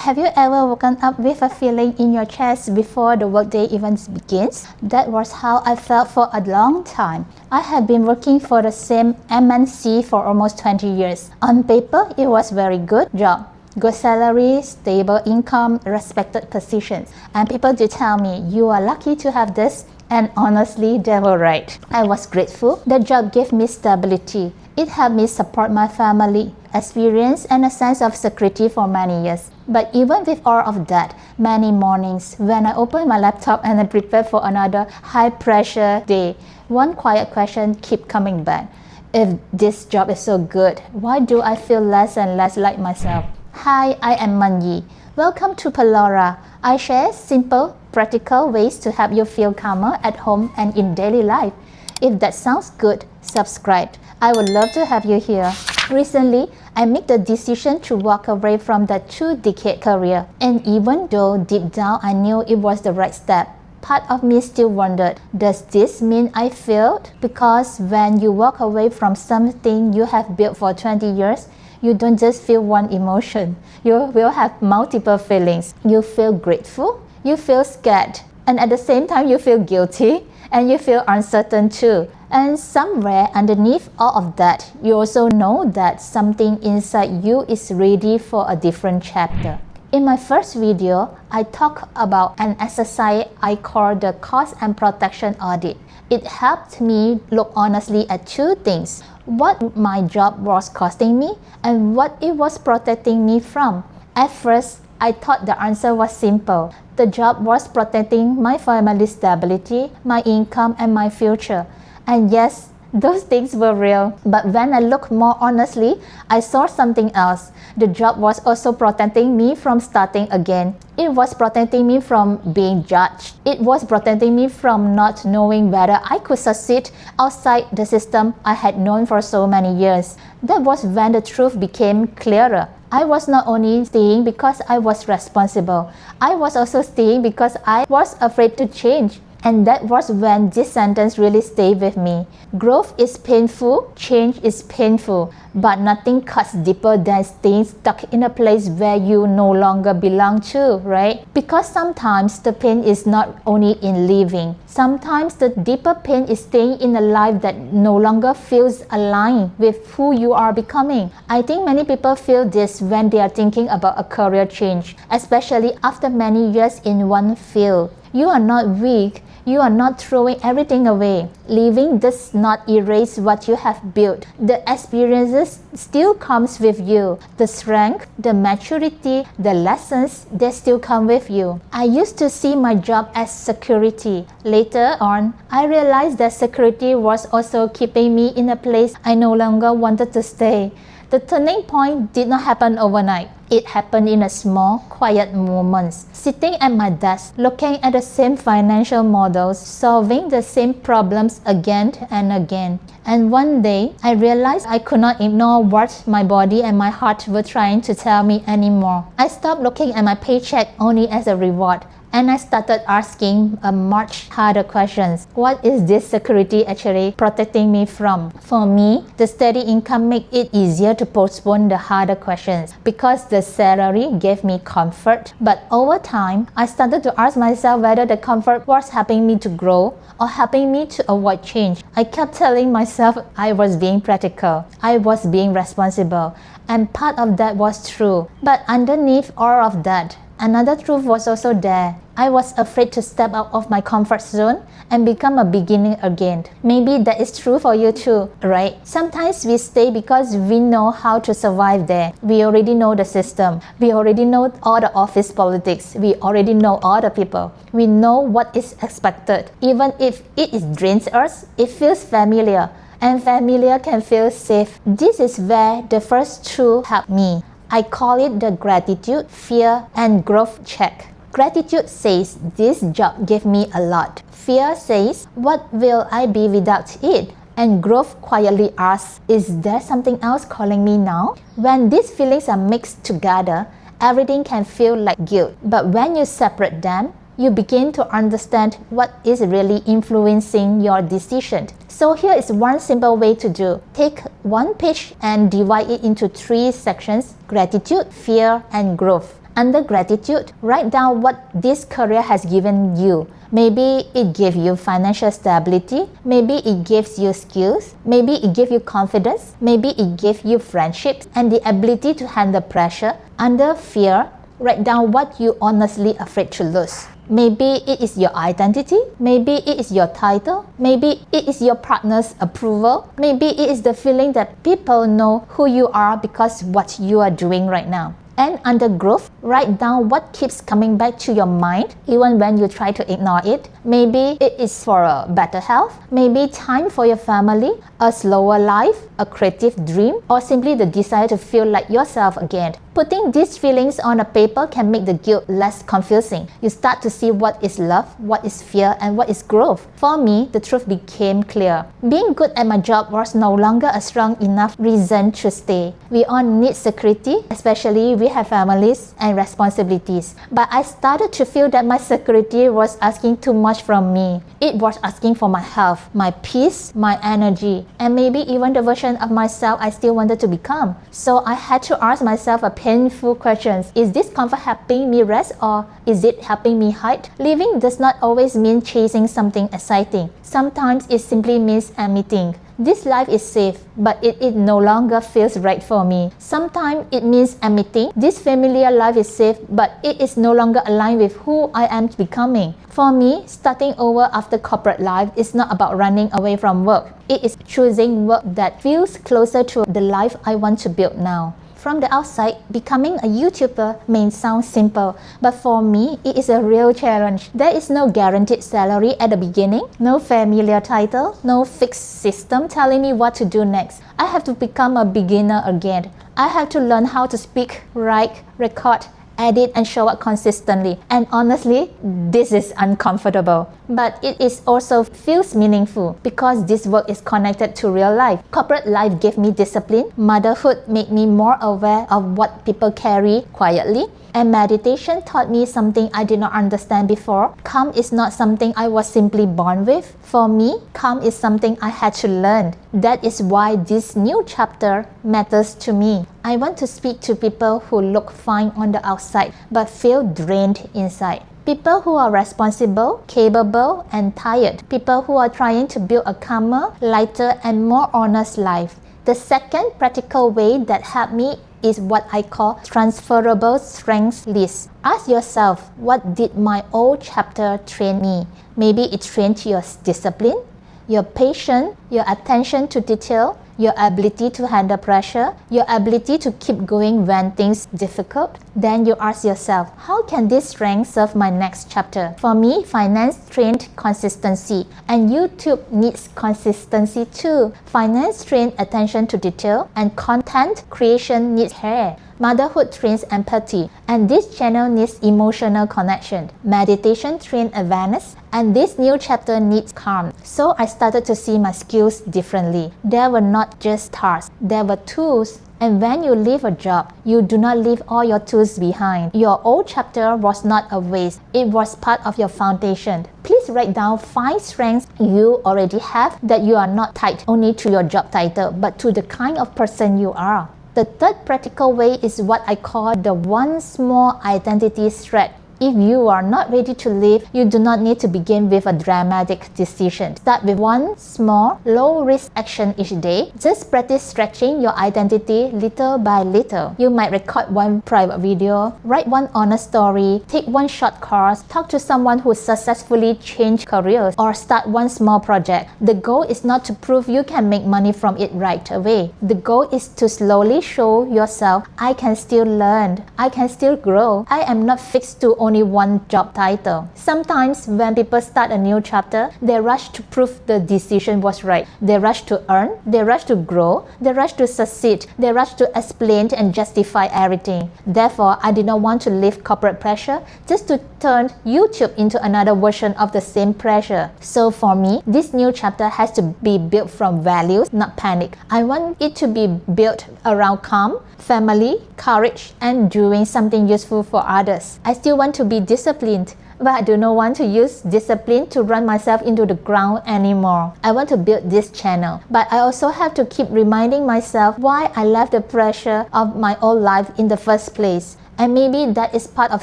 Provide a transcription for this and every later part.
Have you ever woken up with a feeling in your chest before the workday even begins? That was how I felt for a long time. I had been working for the same MNC for almost 20 years. On paper, it was very good job. Good salary, stable income, respected positions. And people did tell me, you are lucky to have this. And honestly, they were right. I was grateful. The job gave me stability. It helped me support my family, experience, and a sense of security for many years. But even with all of that, many mornings when I open my laptop and I prepare for another high-pressure day, one quiet question keeps coming back. If this job is so good, why do I feel less and less like myself? Hi, I am Manyi. Welcome to Pearlora. I share simple, practical ways to help you feel calmer at home and in daily life. If that sounds good, subscribe. I would love to have you here. Recently, I made the decision to walk away from that 2-decade career. And even though deep down I knew it was the right step, part of me still wondered, does this mean I failed? Because when you walk away from something you have built for 20 years, you don't just feel one emotion. You will have multiple feelings. You feel grateful, you feel scared, and at the same time you feel guilty, and you feel uncertain too. And somewhere underneath all of that, you also know that something inside you is ready for a different chapter. In my first video, I talked about an exercise I call the cost and protection audit. It helped me look honestly at two things: what my job was costing me and what it was protecting me from. At first, I thought the answer was simple. The job was protecting my family's stability, my income, and my future. And yes, those things were real. But when I looked more honestly, I saw something else. The job was also protecting me from starting again. It was protecting me from being judged. It was protecting me from not knowing whether I could succeed outside the system I had known for so many years. That was when the truth became clearer. I was not only staying because I was responsible, I was also staying because I was afraid to change. And that was when this sentence really stayed with me. Growth is painful, change is painful, but nothing cuts deeper than staying stuck in a place where you no longer belong to, right? Because sometimes the pain is not only in leaving. Sometimes the deeper pain is staying in a life that no longer feels aligned with who you are becoming. I think many people feel this when they are thinking about a career change, especially after many years in one field. You are not weak. You are not throwing everything away. Leaving does not erase what you have built. The experiences still comes with you. The strength, the maturity, the lessons, they still come with you. I used to see my job as security. Later on, I realized that security was also keeping me in a place I no longer wanted to stay. The turning point did not happen overnight. It happened in a small, quiet moments. Sitting at my desk, looking at the same financial models, solving the same problems again and again. And one day, I realized I could not ignore what my body and my heart were trying to tell me anymore. I stopped looking at my paycheck only as a reward. And I started asking a much harder questions. What is this security actually protecting me from? For me, the steady income made it easier to postpone the harder questions because the salary gave me comfort. But over time, I started to ask myself whether the comfort was helping me to grow or helping me to avoid change. I kept telling myself I was being practical, I was being responsible, and part of that was true. But underneath all of that, another truth was also there. I was afraid to step out of my comfort zone and become a beginner again. Maybe that is true for you too, right? Sometimes we stay because we know how to survive there. We already know the system. We already know all the office politics. We already know all the people. We know what is expected. Even if it drains us, it feels familiar. And familiar can feel safe. This is where the first truth helped me. I call it the gratitude, fear, and growth check. Gratitude says, this job gave me a lot. Fear says, what will I be without it? And growth quietly asks, is there something else calling me now? When these feelings are mixed together, everything can feel like guilt. But when you separate them, you begin to understand what is really influencing your decision. So here is one simple way to do. Take one page and divide it into 3 sections: gratitude, fear, and growth. Under gratitude, write down what this career has given you. Maybe it gave you financial stability, maybe it gives you skills, maybe it gave you confidence, maybe it gave you friendships and the ability to handle pressure. Under fear, write down what you honestly afraid to lose. Maybe it is your identity, maybe it is your title, maybe it is your partner's approval, maybe it is the feeling that people know who you are because what you are doing right now. And under growth, write down what keeps coming back to your mind even when you try to ignore it. Maybe it is for a better health, maybe time for your family, a slower life, a creative dream, or simply the desire to feel like yourself again. Putting these feelings on a paper can make the guilt less confusing. You start to see what is love, what is fear, and what is growth. For me, the truth became clear. Being good at my job was no longer a strong enough reason to stay. We all need security, especially we have families and responsibilities. But I started to feel that my security was asking too much from me. It was asking for my health, my peace, my energy, and maybe even the version of myself I still wanted to become. So I had to ask myself a painful question. Is this comfort helping me rest or is it helping me hide? Living does not always mean chasing something exciting. Sometimes it simply means admitting, this life is safe, but it no longer feels right for me. Sometimes it means admitting, this familiar life is safe, but it is no longer aligned with who I am becoming. For me, starting over after corporate life is not about running away from work. It is choosing work that feels closer to the life I want to build now. From the outside, becoming a YouTuber may sound simple, but for me, it is a real challenge. There is no guaranteed salary at the beginning, no familiar title, no fixed system telling me what to do next. I have to become a beginner again. I have to learn how to speak, write, record, edit and show up consistently. And honestly, this is uncomfortable. But it is also feels meaningful because this work is connected to real life. Corporate life gave me discipline. Motherhood made me more aware of what people carry quietly. And meditation taught me something I did not understand before. Calm is not something I was simply born with. For me, calm is something I had to learn. That is why this new chapter matters to me. I want to speak to people who look fine on the outside but feel drained inside. People who are responsible, capable, and tired. People who are trying to build a calmer, lighter, and more honest life. The second practical way that helped me is what I call transferable strengths list. Ask yourself, what did my old chapter train me? Maybe it trained your discipline, your patience, your attention to detail, your ability to handle pressure, your ability to keep going when things difficult. Then you ask yourself, how can this strength serve my next chapter? For me, finance trained consistency, and YouTube needs consistency too. Finance trained attention to detail, and content creation needs care. Motherhood trains empathy, and this channel needs emotional connection. Meditation trains awareness, and this new chapter needs calm. So I started to see my skills differently. There were not just tasks, there were tools. And when you leave a job, you do not leave all your tools behind. Your old chapter was not a waste. It was part of your foundation. Please write down 5 strengths you already have that you are not tied only to your job title, but to the kind of person you are. The third practical way is what I call the one small identity thread. If you are not ready to leave, you do not need to begin with a dramatic decision. Start with one small, low-risk action each day. Just practice stretching your identity little by little. You might record one private video, write one honest story, take one short course, talk to someone who successfully changed careers, or start one small project. The goal is not to prove you can make money from it right away. The goal is to slowly show yourself, I can still learn, I can still grow. I am not fixed to only one job title. Sometimes when people start a new chapter, they rush to prove the decision was right. They rush to earn, they rush to grow, they rush to succeed, they rush to explain and justify everything. Therefore, I did not want to leave corporate pressure just to turn YouTube into another version of the same pressure. So for me, this new chapter has to be built from values, not panic. I want it to be built around calm, family, courage, and doing something useful for others. I still want to be disciplined, but I do not want to use discipline to run myself into the ground anymore. I want to build this channel, but I also have to keep reminding myself why I left the pressure of my old life in the first place. And maybe that is part of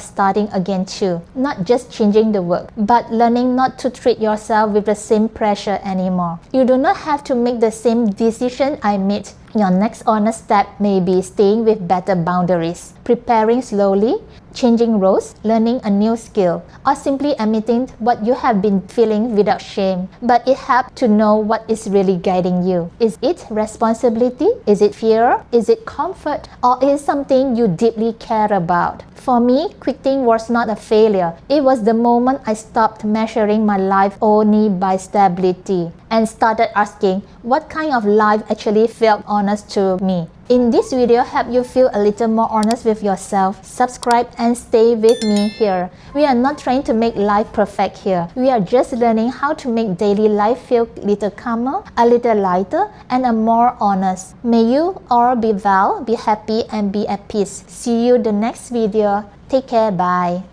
starting again too. Not just changing the work, but learning not to treat yourself with the same pressure anymore. You do not have to make the same decision I made. Your next honest step may be staying with better boundaries, preparing slowly, changing roles, learning a new skill, or simply admitting what you have been feeling without shame. But it helps to know what is really guiding you. Is it responsibility? Is it fear? Is it comfort? Or is it something you deeply care about? For me, quitting was not a failure. It was the moment I stopped measuring my life only by stability and started asking what kind of life actually felt honest to me. In this video, help you feel a little more honest with yourself. Subscribe and stay with me here. We are not trying to make life perfect here. We are just learning how to make daily life feel a little calmer, a little lighter, and a more honest. May you all be well, be happy, and be at peace. See you the next video. Take care. Bye.